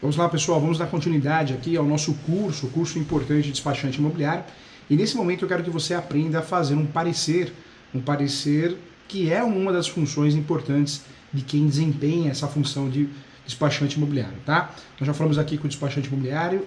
Vamos lá, pessoal, vamos dar continuidade aqui ao nosso curso, curso importante de despachante imobiliário. E nesse momento eu quero que você aprenda a fazer um parecer que é uma das funções importantes de quem desempenha essa função de despachante imobiliário, tá? Nós já falamos aqui que o despachante imobiliário,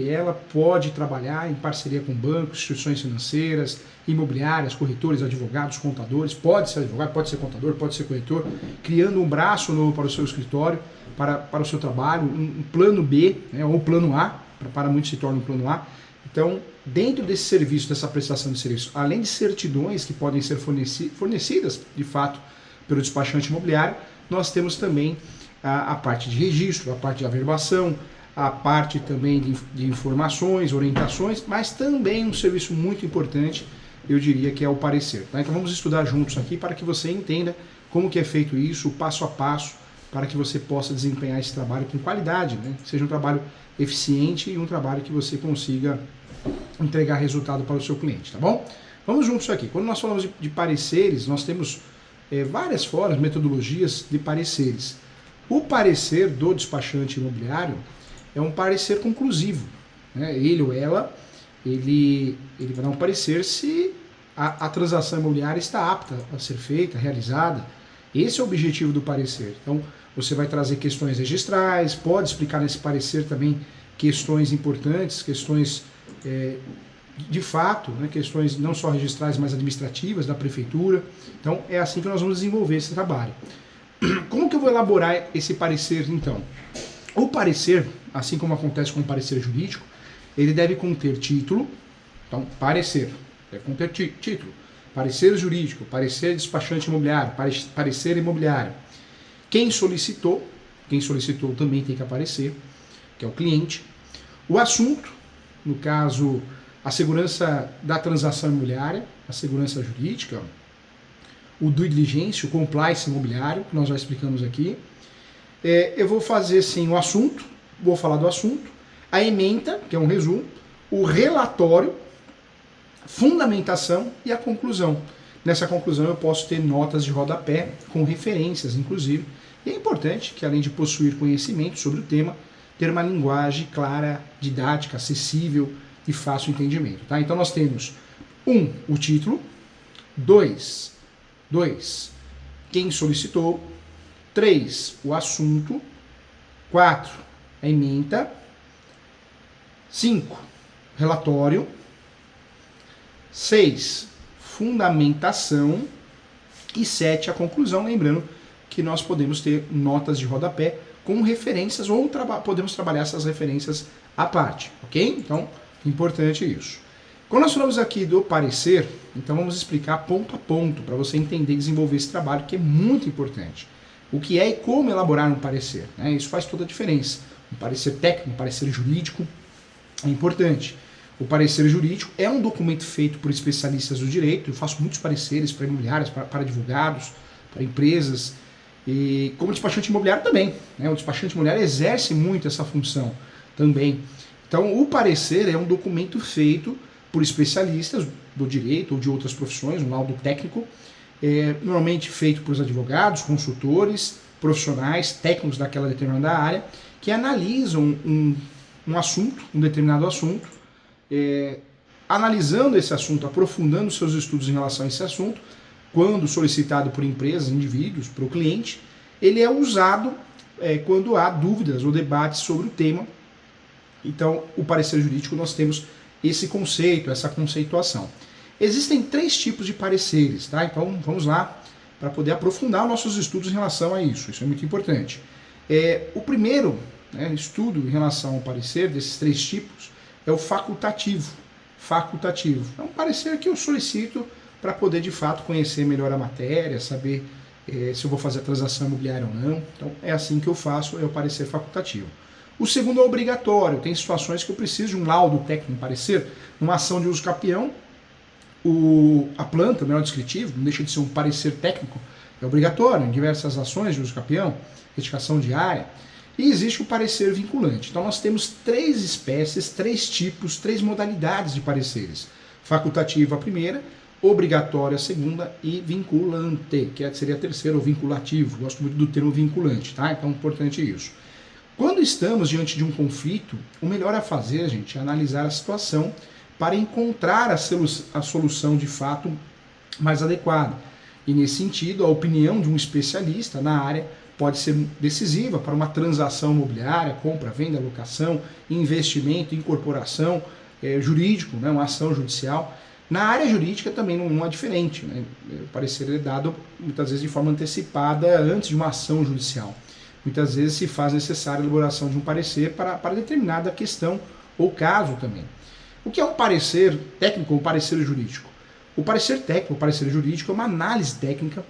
ela pode trabalhar em parceria com bancos, instituições financeiras, imobiliárias, corretores, advogados, contadores, pode ser advogado, pode ser contador, pode ser corretor, criando um braço novo para o seu escritório, para o seu trabalho, um plano B, né, ou plano A, para muitos se torna um plano A. Então, dentro desse serviço, dessa prestação de serviço, além de certidões que podem ser fornecidas, de fato, pelo despachante imobiliário, nós temos também a parte de registro, a parte de averbação, a parte também de informações, orientações, mas também um serviço muito importante, eu diria que é o parecer. Tá? Então vamos estudar juntos aqui para que você entenda como que é feito isso, passo a passo, para que você possa desempenhar esse trabalho com qualidade, né? Que seja um trabalho eficiente e um trabalho que você consiga entregar resultado para o seu cliente, tá bom? Vamos juntos aqui. Quando nós falamos de pareceres, nós temos várias formas, metodologias de pareceres. O parecer do despachante imobiliário é um parecer conclusivo, né? Ele ou ela, ele vai dar um parecer se a transação imobiliária está apta a ser feita, realizada. Esse é o objetivo do parecer. Então, você vai trazer questões registrais, pode explicar nesse parecer também questões importantes, questões de fato, né, questões não só registrais, mas administrativas da prefeitura. Então, é assim que nós vamos desenvolver esse trabalho. Como que eu vou elaborar esse parecer, então? O parecer, assim como acontece com o parecer jurídico, ele deve conter título. Então, parecer, deve conter título. Parecer jurídico, parecer despachante imobiliário, parecer imobiliário. Quem solicitou também tem que aparecer, que é o cliente. O assunto, no caso, a segurança da transação imobiliária, a segurança jurídica, o due diligence, o compliance imobiliário, que nós já explicamos aqui. Eu vou fazer sim o assunto, vou falar do assunto, a ementa, que é um resumo, o relatório, fundamentação e a conclusão. Nessa conclusão eu posso ter notas de rodapé com referências, inclusive. E é importante que, além de possuir conhecimento sobre o tema, ter uma linguagem clara, didática, acessível e fácil entendimento. Tá? Então nós temos o título, 2, quem solicitou, 3, o assunto, 4, a ementa, 5, relatório, 6, fundamentação e 7, a conclusão, lembrando que nós podemos ter notas de rodapé com referências ou podemos trabalhar essas referências à parte, ok? Então, importante isso. Quando nós falamos aqui do parecer, então vamos explicar ponto a ponto para você entender e desenvolver esse trabalho que é muito importante. O que é e como elaborar um parecer, né? Isso faz toda a diferença. Um parecer técnico, um parecer jurídico é importante. O parecer jurídico é um documento feito por especialistas do direito. Eu faço muitos pareceres para imobiliários, para advogados, para empresas. E como despachante imobiliário também, né? O despachante imobiliário exerce muito essa função também. Então, o parecer é um documento feito por especialistas do direito ou de outras profissões, um laudo técnico, normalmente feito por advogados, consultores, profissionais, técnicos daquela determinada área, que analisam um assunto, um determinado assunto, analisando esse assunto, aprofundando seus estudos em relação a esse assunto. Quando solicitado por empresas, indivíduos, para o cliente, ele é usado quando há dúvidas ou debates sobre o tema. Então, o parecer jurídico, nós temos esse conceito, essa conceituação. Existem 3 tipos de pareceres, tá? Então, vamos lá para poder aprofundar nossos estudos em relação a isso. Isso é muito importante. O primeiro estudo em relação ao parecer, desses 3 tipos, é o facultativo. Facultativo. É um parecer que eu solicito para poder, de fato, conhecer melhor a matéria, saber se eu vou fazer a transação imobiliária ou não. Então, é assim que eu faço, é o parecer facultativo. O segundo é obrigatório. Tem situações que eu preciso de um laudo técnico, um parecer, numa ação de uso capião. A planta, o melhor descritivo, não deixa de ser um parecer técnico, é obrigatório em diversas ações de uso capião, retificação diária. E existe o parecer vinculante. Então, nós temos 3 espécies, 3 tipos, 3 modalidades de pareceres. Facultativo a primeira, obrigatória a segunda e vinculante, que seria a terceira, o vinculativo. Gosto muito do termo vinculante, tá? Então é importante isso. Quando estamos diante de um conflito, o melhor a fazer, gente, é analisar a situação para encontrar a solução de fato mais adequada. E nesse sentido, a opinião de um especialista na área pode ser decisiva para uma transação imobiliária, compra, venda, locação, investimento, incorporação, jurídico, né, uma ação judicial. Na área jurídica também não é diferente, né? O parecer é dado muitas vezes de forma antecipada antes de uma ação judicial. Muitas vezes se faz necessária a elaboração de um parecer para determinada questão ou caso também. O que é um parecer técnico ou um parecer jurídico? O parecer técnico, o parecer jurídico é uma análise técnica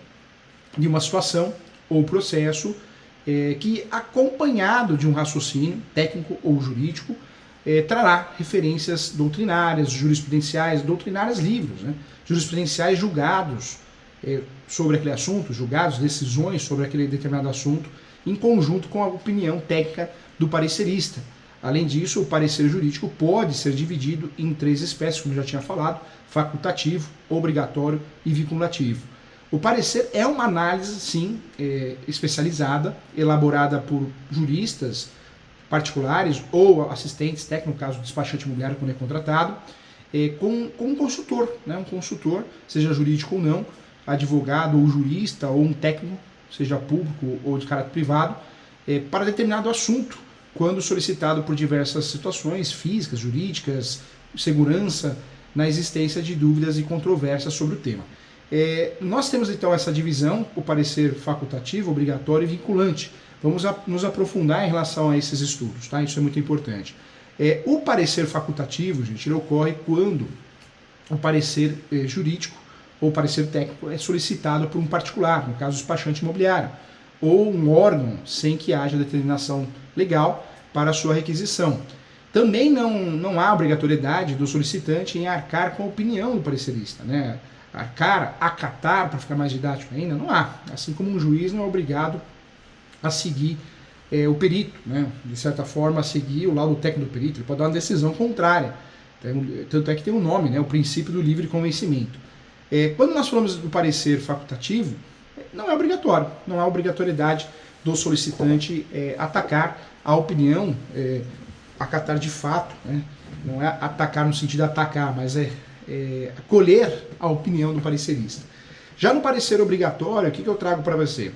de uma situação ou processo que, acompanhado de um raciocínio técnico ou jurídico, trará referências doutrinárias, jurisprudenciais, doutrinárias livros, né? Jurisprudenciais julgados sobre aquele assunto, julgados, decisões sobre aquele determinado assunto, em conjunto com a opinião técnica do parecerista. Além disso, o parecer jurídico pode ser dividido em 3 espécies, como eu já tinha falado: facultativo, obrigatório e vinculativo. O parecer é uma análise, sim, especializada, elaborada por juristas particulares ou assistentes técnicos, no caso do despachante imobiliário quando é contratado, com um consultor, né? Um consultor, seja jurídico ou não, advogado ou jurista ou um técnico, seja público ou de caráter privado, para determinado assunto, quando solicitado por diversas situações físicas, jurídicas, segurança, na existência de dúvidas e controvérsias sobre o tema. Nós temos então essa divisão, o parecer facultativo, obrigatório e vinculante. Vamos nos aprofundar em relação a esses estudos, tá? Isso é muito importante. O parecer facultativo, gente, ele ocorre quando o parecer jurídico ou parecer técnico é solicitado por um particular, no caso o despachante imobiliário, ou um órgão sem que haja determinação legal para a sua requisição. Também não há obrigatoriedade do solicitante em arcar com a opinião do parecerista, né? Acatar, para ficar mais didático ainda, não há. Assim como um juiz não é obrigado a seguir o perito, né? De certa forma, a seguir o laudo técnico do perito. Ele pode dar uma decisão contrária. Tanto é que tem um nome, né? O princípio do livre convencimento. Quando nós falamos do parecer facultativo, não é obrigatório, não há obrigatoriedade do solicitante atacar a opinião, acatar de fato, né? Não é atacar no sentido de atacar, mas acolher a opinião do parecerista. Já no parecer obrigatório, o que eu trago para você?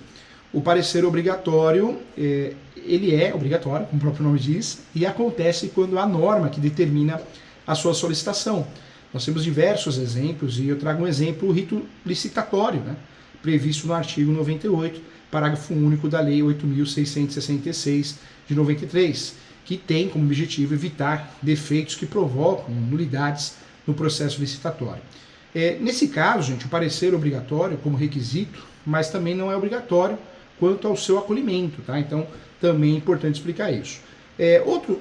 O parecer obrigatório, ele é obrigatório, como o próprio nome diz, e acontece quando há norma que determina a sua solicitação. Nós temos diversos exemplos, e eu trago um exemplo: o rito licitatório, né? Previsto no artigo 98, parágrafo único da Lei 8.666 de 93, que tem como objetivo evitar defeitos que provocam nulidades no processo licitatório. Nesse caso, gente, o parecer obrigatório como requisito, mas também não é obrigatório quanto ao seu acolhimento, tá? Então, também é importante explicar isso.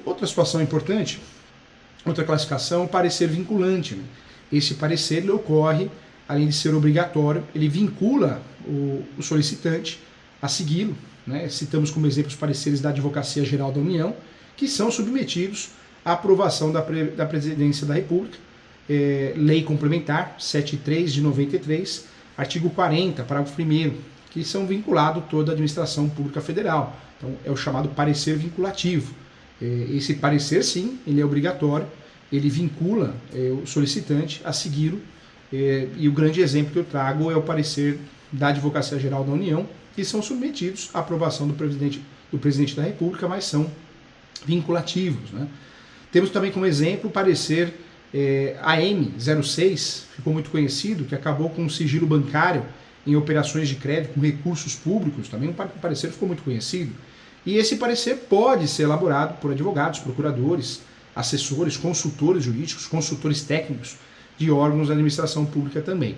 Outra situação importante, outra classificação, o parecer vinculante, né? Esse parecer ele ocorre, além de ser obrigatório, ele vincula o solicitante a segui-lo, né? Citamos como exemplo os pareceres da Advocacia Geral da União, que são submetidos à aprovação da Presidência da República, Lei Complementar 73 de 93, artigo 40, parágrafo 1º, que são vinculados toda a administração pública federal. Então é o chamado parecer vinculativo. Esse parecer, sim, ele é obrigatório, ele vincula o solicitante a segui-lo, e o grande exemplo que eu trago é o parecer da Advocacia Geral da União, que são submetidos à aprovação do Presidente da República, mas são vinculativos, né? Temos também como exemplo o parecer AM06, ficou muito conhecido, que acabou com o sigilo bancário em operações de crédito com recursos públicos, também um parecer ficou muito conhecido. E esse parecer pode ser elaborado por advogados, procuradores, assessores, consultores jurídicos, consultores técnicos de órgãos da administração pública também.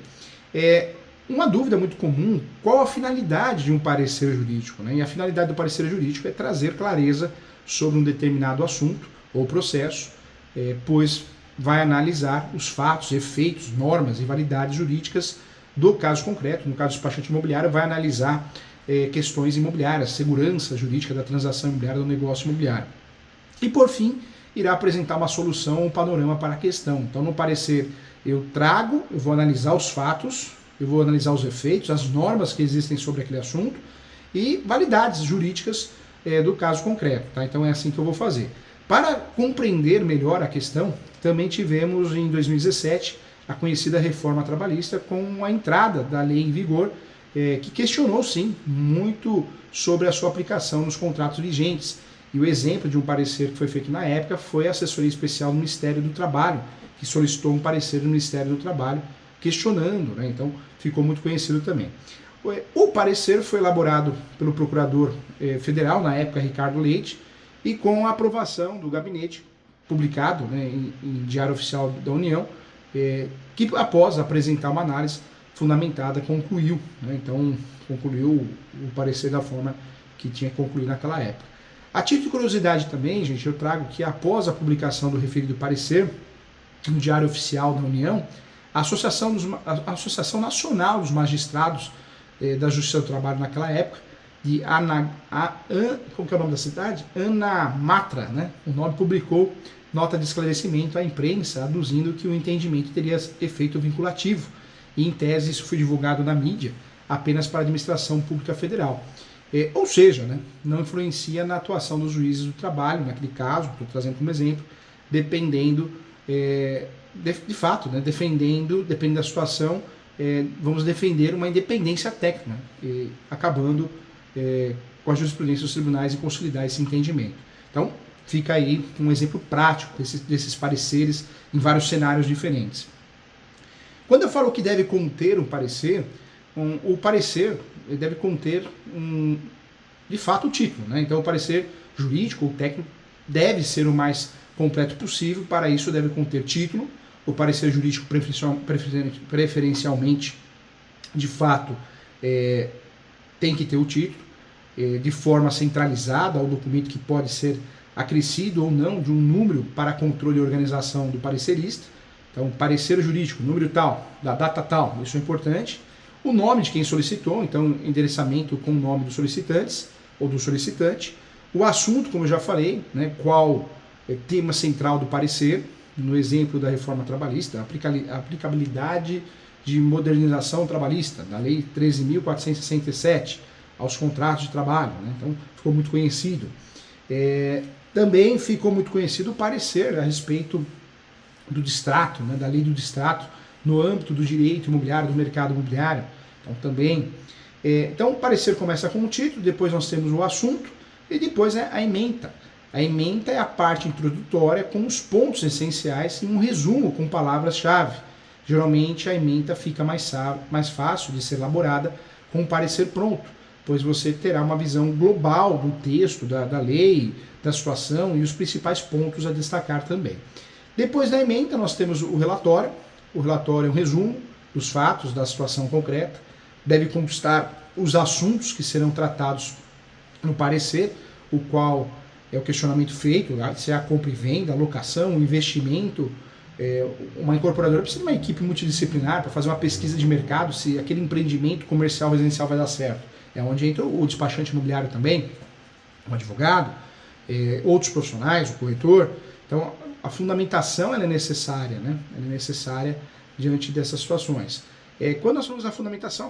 Uma dúvida muito comum: qual a finalidade de um parecer jurídico, né? E a finalidade do parecer jurídico é trazer clareza sobre um determinado assunto ou processo, pois vai analisar os fatos, efeitos, normas e validades jurídicas do caso concreto. No caso do despachante imobiliário, vai analisar questões imobiliárias, segurança jurídica da transação imobiliária, do negócio imobiliário. E, por fim, irá apresentar uma solução, um panorama para a questão. Então, no parecer, eu vou analisar os fatos, eu vou analisar os efeitos, as normas que existem sobre aquele assunto e validades jurídicas do caso concreto, tá? Então é assim que eu vou fazer. Para compreender melhor a questão, também tivemos em 2017 a conhecida reforma trabalhista com a entrada da lei em vigor, que questionou sim muito sobre a sua aplicação nos contratos vigentes. E o exemplo de um parecer que foi feito na época foi a assessoria especial do Ministério do Trabalho, que solicitou um parecer do Ministério do Trabalho questionando, né? Então ficou muito conhecido também. O parecer foi elaborado pelo procurador federal, na época Ricardo Leite, e com a aprovação do gabinete, publicado, né, em Diário Oficial da União, que após apresentar uma análise fundamentada concluiu, né? Então concluiu o parecer da forma que tinha que concluir naquela época. A título de curiosidade também, gente, eu trago que após a publicação do referido parecer no Diário Oficial da União, a Associação Nacional dos Magistrados da Justiça do Trabalho naquela época, como que é o nome da cidade? Anamatra, né? O nome publicou nota de esclarecimento à imprensa, aduzindo que o entendimento teria efeito vinculativo, e em tese isso foi divulgado na mídia apenas para a administração pública federal. Ou seja, né, não influencia na atuação dos juízes do trabalho, naquele caso, estou trazendo como exemplo, dependendo, de fato, né, dependendo da situação, vamos defender uma independência técnica, acabando com a jurisprudência dos tribunais em consolidar esse entendimento. Então, fica aí um exemplo prático desses pareceres em vários cenários diferentes. Quando eu falo que deve conter um parecer, o parecer deve conter, de fato, o título, né? Então, o parecer jurídico ou técnico deve ser o mais completo possível. Para isso, deve conter título. O parecer jurídico, preferencialmente, de fato, tem que ter o título, de forma centralizada, ao documento que pode ser acrescido ou não de um número para controle e organização do parecerista. Então, parecer jurídico, número tal, da data tal, isso é importante. O nome de quem solicitou, então endereçamento com o nome dos solicitantes ou do solicitante. O assunto, como eu já falei, né, qual tema central do parecer, no exemplo da reforma trabalhista, a aplicabilidade de modernização trabalhista, da Lei 13.467, aos contratos de trabalho, né? Então ficou muito conhecido. Também ficou muito conhecido o parecer a respeito do distrato, né, da lei do distrato, no âmbito do direito imobiliário, do mercado imobiliário. Então também. Então o parecer começa com o título, depois nós temos o assunto e depois a ementa. A ementa é a parte introdutória com os pontos essenciais e um resumo com palavras-chave. Geralmente a ementa fica mais fácil de ser elaborada com o parecer pronto, pois você terá uma visão global do texto, da lei, da situação e os principais pontos a destacar também. Depois da ementa nós temos o relatório. O relatório é um resumo dos fatos, da situação concreta. Deve constar os assuntos que serão tratados no parecer, o qual é o questionamento feito, se é a compra e venda, a locação, o investimento. Uma incorporadora precisa de uma equipe multidisciplinar para fazer uma pesquisa de mercado, se aquele empreendimento comercial residencial vai dar certo. É onde entra o despachante imobiliário também, o advogado, outros profissionais, o corretor. Então, a fundamentação ela é necessária, né? Ela é necessária diante dessas situações. Quando nós falamos da fundamentação,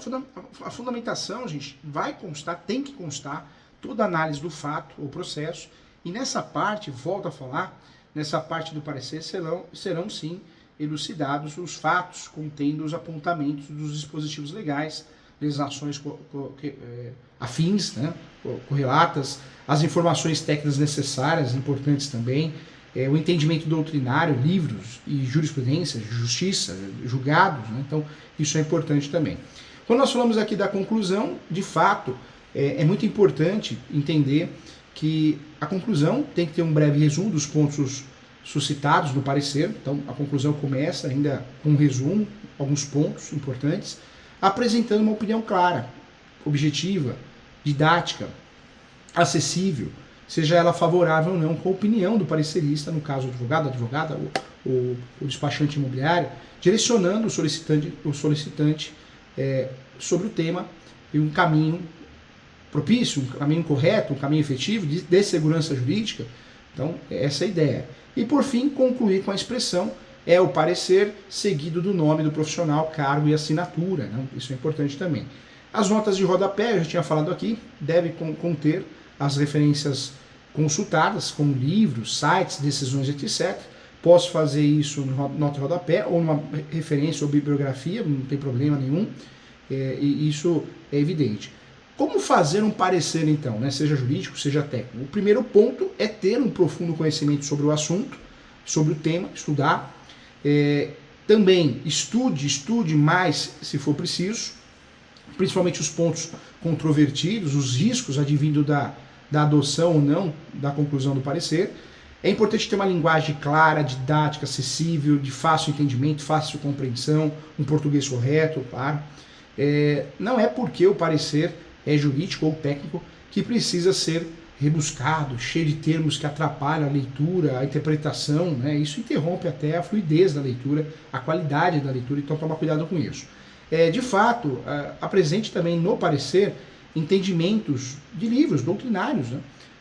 a fundamentação, gente, vai constar, tem que constar toda a análise do fato ou processo. E nessa parte, volto a falar, nessa parte do parecer serão sim elucidados os fatos contendo os apontamentos dos dispositivos legais, legislações afins, né, correlatas, as informações técnicas necessárias, importantes também, o entendimento doutrinário, livros e jurisprudência, justiça, julgados, né? Então isso é importante também. Quando nós falamos aqui da conclusão, de fato, é muito importante entender que a conclusão tem que ter um breve resumo dos pontos suscitados no parecer. Então a conclusão começa ainda com um resumo, alguns pontos importantes, apresentando uma opinião clara, objetiva, didática, acessível, seja ela favorável ou não com a opinião do parecerista, no caso o advogado, a advogada, o despachante imobiliário, direcionando o solicitante sobre o tema e um caminho propício, um caminho correto, um caminho efetivo de segurança jurídica. Então, essa é a ideia. E por fim, concluir com a expressão o parecer seguido do nome do profissional, cargo e assinatura, né? Isso é importante também. As notas de rodapé, eu já tinha falado aqui, devem conter as referências consultadas, como livros, sites, decisões, etc. Posso fazer isso no nota de rodapé ou numa referência ou bibliografia, não tem problema nenhum, e isso é evidente. Como fazer um parecer, então, né, seja jurídico, seja técnico? O primeiro ponto é ter um profundo conhecimento sobre o assunto, sobre o tema, estudar. Também estude mais se for preciso, principalmente os pontos controvertidos, os riscos advindo da adoção ou não da conclusão do parecer. É importante ter uma linguagem clara, didática, acessível, de fácil entendimento, fácil compreensão, um português correto, claro. Não é porque o parecer é jurídico ou técnico que precisa ser rebuscado, cheio de termos que atrapalham a leitura, a interpretação, né? Isso interrompe até a fluidez da leitura, a qualidade da leitura, então toma cuidado com isso. De fato, apresente também no parecer entendimentos de livros doutrinários, né,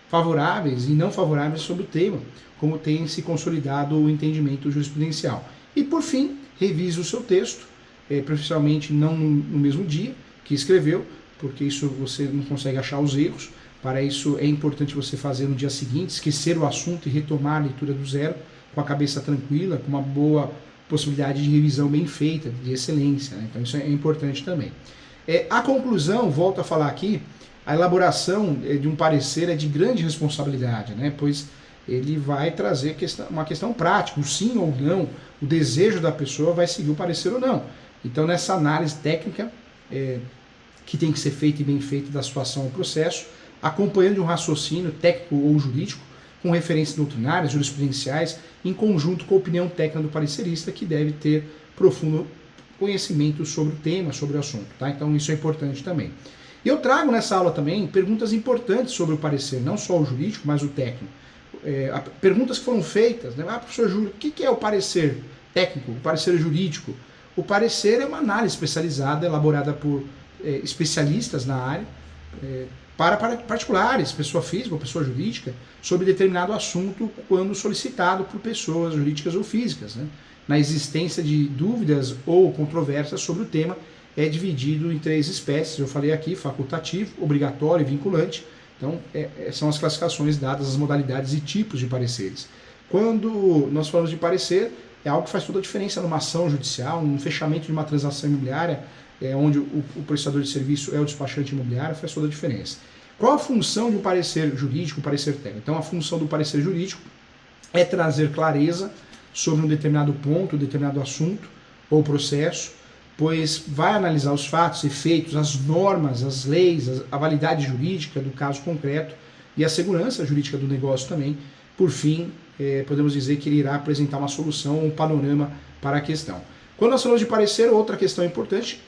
favoráveis e não favoráveis sobre o tema, como tem se consolidado o entendimento jurisprudencial. E, por fim, revise o seu texto, preferencialmente não no mesmo dia que escreveu, porque isso você não consegue achar os erros. Para isso é importante você fazer no dia seguinte, esquecer o assunto e retomar a leitura do zero, com a cabeça tranquila, com uma boa possibilidade de revisão bem feita, de excelência, né? Então isso é importante também. A conclusão, volto a falar aqui, a elaboração de um parecer é de grande responsabilidade, né? Pois ele vai trazer uma questão prática, o sim ou não, o desejo da pessoa vai seguir o parecer ou não. Então nessa análise técnica, que tem que ser feita e bem feita da situação ao processo, acompanhando de um raciocínio técnico ou jurídico, com referências doutrinárias, jurisprudenciais, em conjunto com a opinião técnica do parecerista, que deve ter profundo conhecimento sobre o tema, sobre o assunto. Tá? Então isso é importante também. E eu trago nessa aula também perguntas importantes sobre o parecer, não só o jurídico, mas o técnico. Perguntas que foram feitas, né? Professor Júlio, o que é o parecer técnico, o parecer jurídico? O parecer é uma análise especializada, elaborada por especialistas na área, para particulares, pessoa física ou pessoa jurídica, sobre determinado assunto quando solicitado por pessoas jurídicas ou físicas. Né? Na existência de dúvidas ou controvérsias sobre o tema, é dividido em 3 espécies, eu falei aqui, facultativo, obrigatório e vinculante. Então, são as classificações dadas, as modalidades e tipos de pareceres. Quando nós falamos de parecer, é algo que faz toda a diferença numa ação judicial, num fechamento de uma transação imobiliária, onde o prestador de serviço é o despachante imobiliário, faz toda a diferença. Qual a função de um parecer jurídico, um parecer técnico? Então, a função do parecer jurídico é trazer clareza sobre um determinado ponto, um determinado assunto ou processo, pois vai analisar os fatos, efeitos, as normas, as leis, a validade jurídica do caso concreto e a segurança jurídica do negócio também. Por fim, podemos dizer que ele irá apresentar uma solução, um panorama para a questão. Quando nós falamos de parecer, outra questão importante,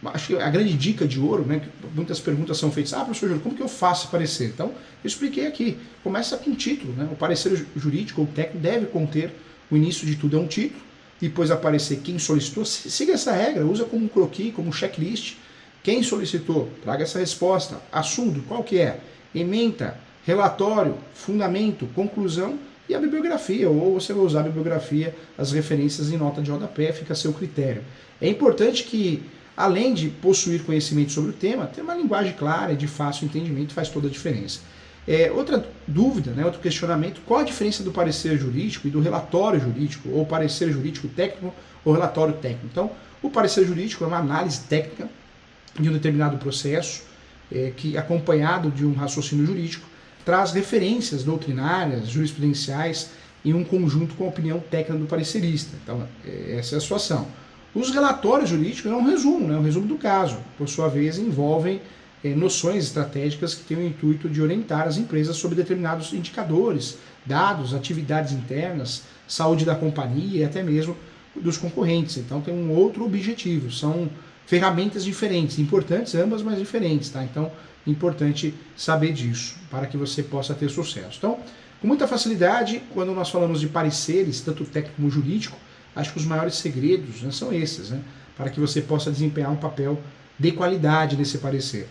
acho que a grande dica de ouro, né, que muitas perguntas são feitas, professor Júlio, como que eu faço parecer? Então, eu expliquei aqui, começa com o título, né? O parecer jurídico ou técnico deve conter, o início de tudo é um título, depois aparecer quem solicitou, siga essa regra, usa como um croquis, como um checklist, quem solicitou, traga essa resposta, assunto, qual que é? Ementa, relatório, fundamento, conclusão e a bibliografia, ou você vai usar a bibliografia, as referências em nota de rodapé, fica a seu critério. É importante que, além de possuir conhecimento sobre o tema, ter uma linguagem clara e de fácil entendimento faz toda a diferença. Outra dúvida, né, outro questionamento, qual a diferença do parecer jurídico e do relatório jurídico, ou parecer jurídico técnico ou relatório técnico? Então, o parecer jurídico é uma análise técnica de um determinado processo, que acompanhado de um raciocínio jurídico, traz referências doutrinárias, jurisprudenciais, em um conjunto com a opinião técnica do parecerista. Então, essa é a situação. Os relatórios jurídicos é um resumo, né, um resumo do caso. Por sua vez, envolvem noções estratégicas que têm o intuito de orientar as empresas sobre determinados indicadores, dados, atividades internas, saúde da companhia e até mesmo dos concorrentes. Então, tem um outro objetivo. São ferramentas diferentes, importantes ambas, mas diferentes. Tá? Então, importante saber disso, para que você possa ter sucesso. Então, com muita facilidade, quando nós falamos de pareceres, tanto técnico como jurídico, acho que os maiores segredos, né, são esses, né, para que você possa desempenhar um papel de qualidade nesse parecer.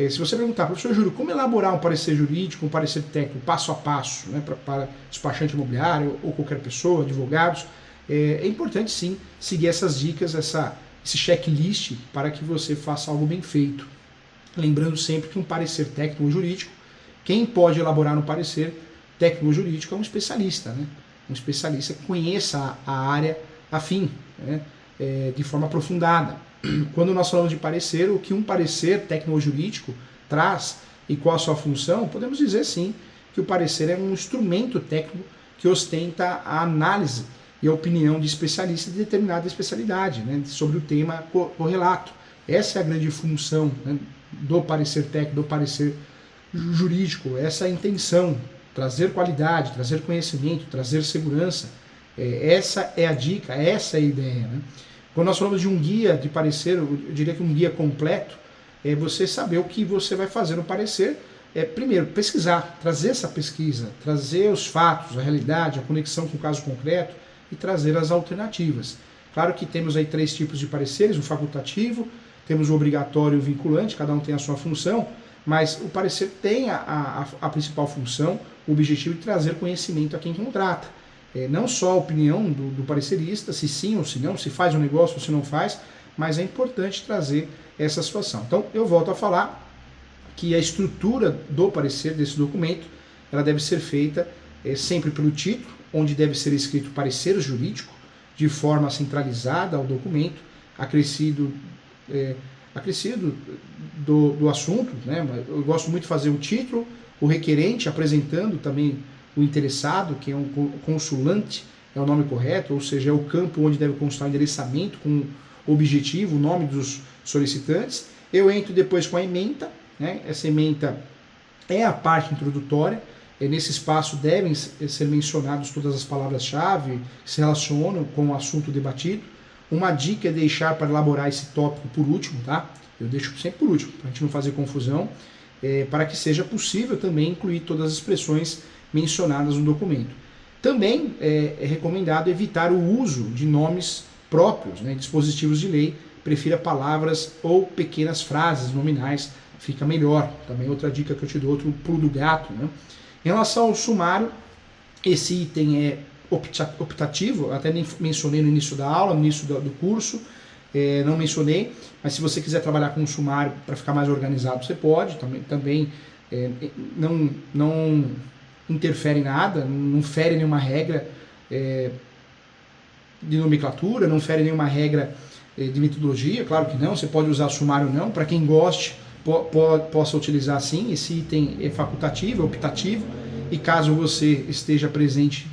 Se você perguntar, professor Júlio, como elaborar um parecer jurídico, um parecer técnico, passo a passo, né, para despachante imobiliário ou qualquer pessoa, advogados, é importante sim seguir essas dicas, esse checklist, para que você faça algo bem feito. Lembrando sempre que um parecer técnico ou jurídico Quem pode elaborar no parecer técnico-jurídico é um especialista, né? Um especialista que conheça a área afim, né? De forma aprofundada. Quando nós falamos de parecer, o que um parecer técnico-jurídico traz e qual a sua função, podemos dizer sim que o parecer é um instrumento técnico que ostenta a análise e a opinião de especialistas de determinada especialidade, né, sobre o tema correlato. Essa é a grande função, né, do parecer técnico, do parecer jurídico, essa é a intenção, trazer qualidade, trazer conhecimento, trazer segurança. Essa é a dica, essa é a ideia, né? Quando nós falamos de um guia de parecer, eu diria que um guia completo é você saber o que você vai fazer no parecer. Primeiro, pesquisar, trazer essa pesquisa, trazer os fatos, a realidade, a conexão com o caso concreto e trazer as alternativas. Claro que temos aí 3 tipos de pareceres, o facultativo, temos o obrigatório e o vinculante, cada um tem a sua função, mas o parecer tem a principal função, o objetivo de trazer conhecimento a quem contrata. Não só a opinião do parecerista, se sim ou se não, se faz um negócio ou se não faz, mas é importante trazer essa situação. Então, eu volto a falar que a estrutura do parecer desse documento, ela deve ser feita sempre pelo título, onde deve ser escrito parecer jurídico, de forma centralizada ao documento, acrescido do assunto, né? Eu gosto muito de fazer o título, o requerente apresentando também o interessado, que é um consulante, é o nome correto, ou seja, é o campo onde deve constar o endereçamento com o objetivo, o nome dos solicitantes. Eu entro depois com a ementa, né? Essa ementa é a parte introdutória, nesse espaço devem ser mencionadas todas as palavras-chave que se relacionam com o assunto debatido. Uma dica é deixar para elaborar esse tópico por último, tá? Eu deixo sempre por último, para a gente não fazer confusão, para que seja possível também incluir todas as expressões mencionadas no documento. Também é recomendado evitar o uso de nomes próprios, né, dispositivos de lei, prefira palavras ou pequenas frases nominais, fica melhor. Também outra dica que eu te dou, outro pulo do gato, né? Em relação ao sumário, esse item é optativo, até nem mencionei no início da aula, no início do curso, não mencionei, mas se você quiser trabalhar com um sumário para ficar mais organizado, você pode, também não interfere em nada, não fere nenhuma regra de nomenclatura, não fere nenhuma regra de metodologia, claro que não, você pode usar sumário não, para quem goste, possa utilizar sim, esse item é facultativo, é optativo, e caso você esteja presente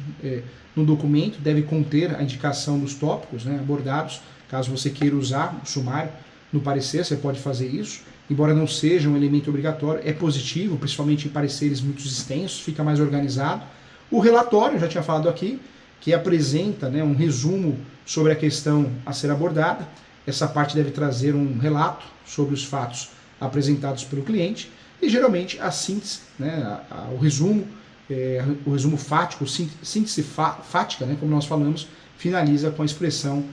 no documento, deve conter a indicação dos tópicos, né, abordados, caso você queira usar o sumário no parecer, você pode fazer isso, embora não seja um elemento obrigatório, é positivo, principalmente em pareceres muito extensos, fica mais organizado. O relatório, eu já tinha falado aqui, que apresenta, né, um resumo sobre a questão a ser abordada. Essa parte deve trazer um relato sobre os fatos apresentados pelo cliente e geralmente a síntese, né, o resumo fático, síntese fática, né, como nós falamos, finaliza com a expressão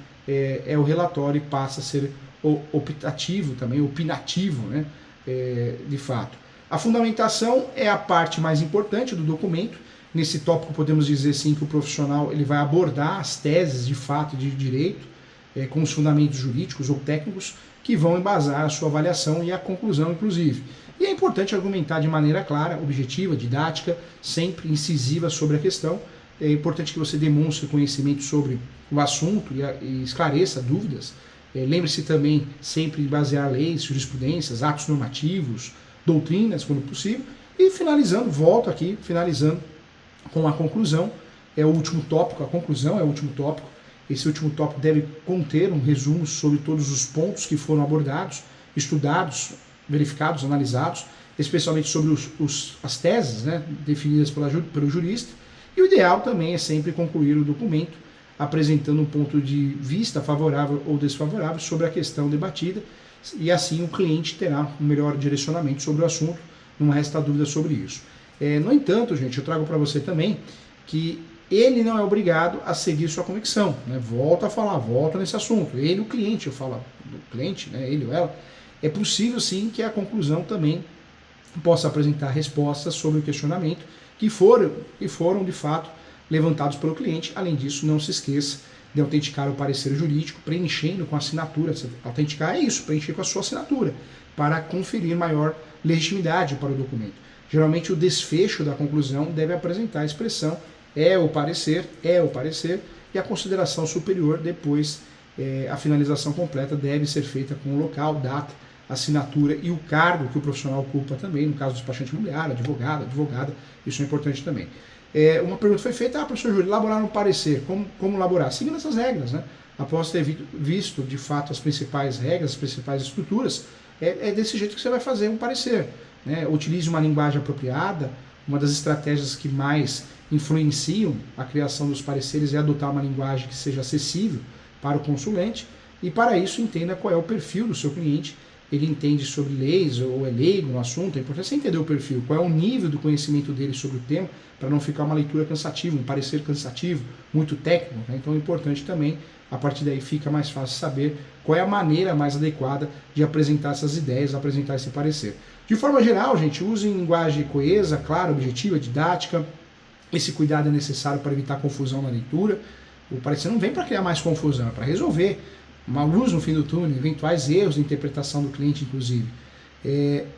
o relatório e passa a ser optativo também, opinativo, né, de fato. A fundamentação é a parte mais importante do documento. Nesse tópico podemos dizer sim que o profissional ele vai abordar as teses de fato e de direito com os fundamentos jurídicos ou técnicos que vão embasar a sua avaliação e a conclusão, inclusive. E é importante argumentar de maneira clara, objetiva, didática, sempre incisiva sobre a questão. É importante que você demonstre conhecimento sobre o assunto e esclareça dúvidas. Lembre-se também sempre de basear leis, jurisprudências, atos normativos, doutrinas, quando possível. E finalizando, volto aqui, finalizando com a conclusão, é o último tópico, a conclusão é o último tópico. Esse último tópico deve conter um resumo sobre todos os pontos que foram abordados, estudados, verificados, analisados, especialmente sobre as teses, né, definidas pelo jurista. E o ideal também é sempre concluir o documento apresentando um ponto de vista favorável ou desfavorável sobre a questão debatida, e assim o cliente terá um melhor direcionamento sobre o assunto, não resta dúvida sobre isso. No entanto, gente, eu trago para você também que ele não é obrigado a seguir sua convicção, né? Volto a falar, volto nesse assunto. Ele, o cliente, eu falo do cliente, né? Ele ou ela, é possível sim que a conclusão também possa apresentar respostas sobre o questionamento que foram de fato levantados pelo cliente. Além disso, não se esqueça de autenticar o parecer jurídico, preenchendo com a assinatura. Autenticar é isso, preencher com a sua assinatura, para conferir maior legitimidade para o documento. Geralmente o desfecho da conclusão deve apresentar a expressão é o parecer, e a consideração superior depois, a finalização completa deve ser feita com o local, data, assinatura e o cargo que o profissional ocupa também, no caso do despachante imobiliário, advogada, isso é importante também. Uma pergunta foi feita, professor Júlio, elaborar um parecer, como elaborar? Seguindo essas regras, né? Após ter visto de fato as principais regras, as principais estruturas, é desse jeito que você vai fazer um parecer. Né? Utilize uma linguagem apropriada. Uma das estratégias que mais influenciam a criação dos pareceres é adotar uma linguagem que seja acessível para o consulente, e para isso entenda qual é o perfil do seu cliente. Ele entende sobre leis ou é leigo no assunto, é importante você entender o perfil, qual é o nível do conhecimento dele sobre o tema, para não ficar uma leitura cansativa, um parecer cansativo, muito técnico. Né? Então é importante também, a partir daí fica mais fácil saber qual é a maneira mais adequada de apresentar essas ideias, apresentar esse parecer. De forma geral, gente, use linguagem coesa, clara, objetiva, didática. Esse cuidado é necessário para evitar confusão na leitura. O parecer não vem para criar mais confusão, é para resolver uma luz no fim do túnel, eventuais erros de interpretação do cliente, inclusive.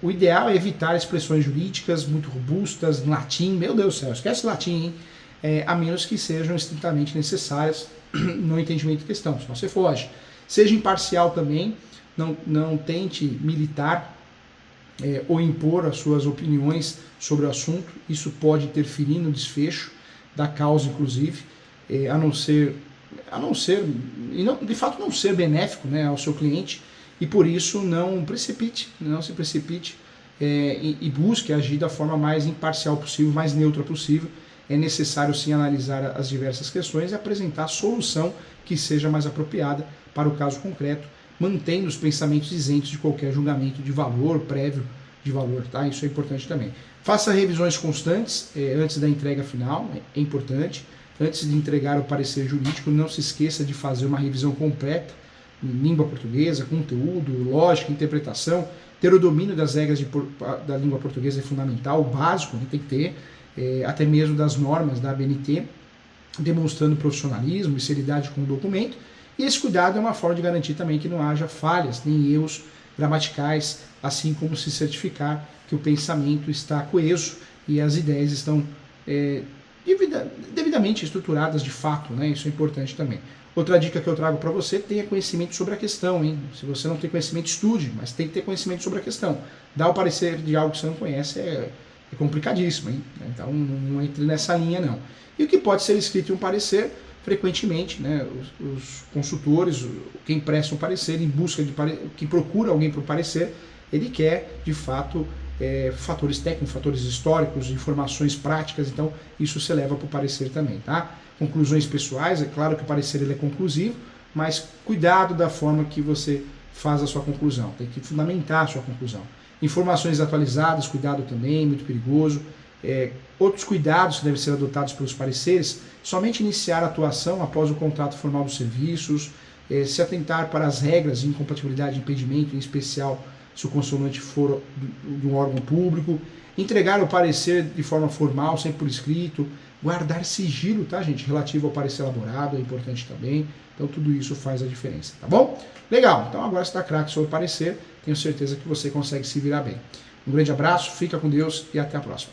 O ideal é evitar expressões jurídicas muito robustas, em latim, meu Deus do céu, esquece latim, hein? A menos que sejam estritamente necessárias no entendimento da questão, senão você foge. Seja imparcial também, não tente militar ou impor as suas opiniões sobre o assunto, isso pode interferir no desfecho da causa, inclusive, a não ser, e não, de fato não ser benéfico, né, ao seu cliente, e por isso não se precipite e busque agir da forma mais imparcial possível, mais neutra possível. É necessário sim analisar as diversas questões e apresentar a solução que seja mais apropriada para o caso concreto, mantendo os pensamentos isentos de qualquer julgamento de valor, prévio de valor, tá? Isso é importante também. Faça revisões constantes antes da entrega final, é importante. Antes de entregar o parecer jurídico, não se esqueça de fazer uma revisão completa, em língua portuguesa, conteúdo, lógica, interpretação. Ter o domínio das regras da língua portuguesa é fundamental, o básico, tem que ter, até mesmo das normas da ABNT, demonstrando profissionalismo e seriedade com o documento. E esse cuidado é uma forma de garantir também que não haja falhas nem erros gramaticais, assim como se certificar que o pensamento está coeso e as ideias estão devidamente estruturadas de fato, né? Isso é importante também. Outra dica que eu trago para você, tenha conhecimento sobre a questão, hein? Se você não tem conhecimento, estude, mas tem que ter conhecimento sobre a questão. Dar o parecer de algo que você não conhece é complicadíssimo, hein? Então não entre nessa linha não. E o que pode ser escrito em um parecer, frequentemente, né, os consultores, quem presta um parecer em busca de quem procura alguém para o parecer, ele quer de fato fatores técnicos, fatores históricos, informações práticas, então isso se leva para o parecer também, tá? Conclusões pessoais, é claro que o parecer ele é conclusivo, mas cuidado da forma que você faz a sua conclusão, tem que fundamentar a sua conclusão. Informações atualizadas, cuidado também, muito perigoso. Outros cuidados que devem ser adotados pelos pareceres, somente iniciar a atuação após o contrato formal dos serviços, se atentar para as regras de incompatibilidade e impedimento, em especial se o consulente for de um órgão público, entregar o parecer de forma formal, sempre por escrito, guardar sigilo, tá, gente, relativo ao parecer elaborado, é importante também, então tudo isso faz a diferença, tá bom? Legal, então agora você está craque sobre o parecer, tenho certeza que você consegue se virar bem. Um grande abraço, fica com Deus e até a próxima.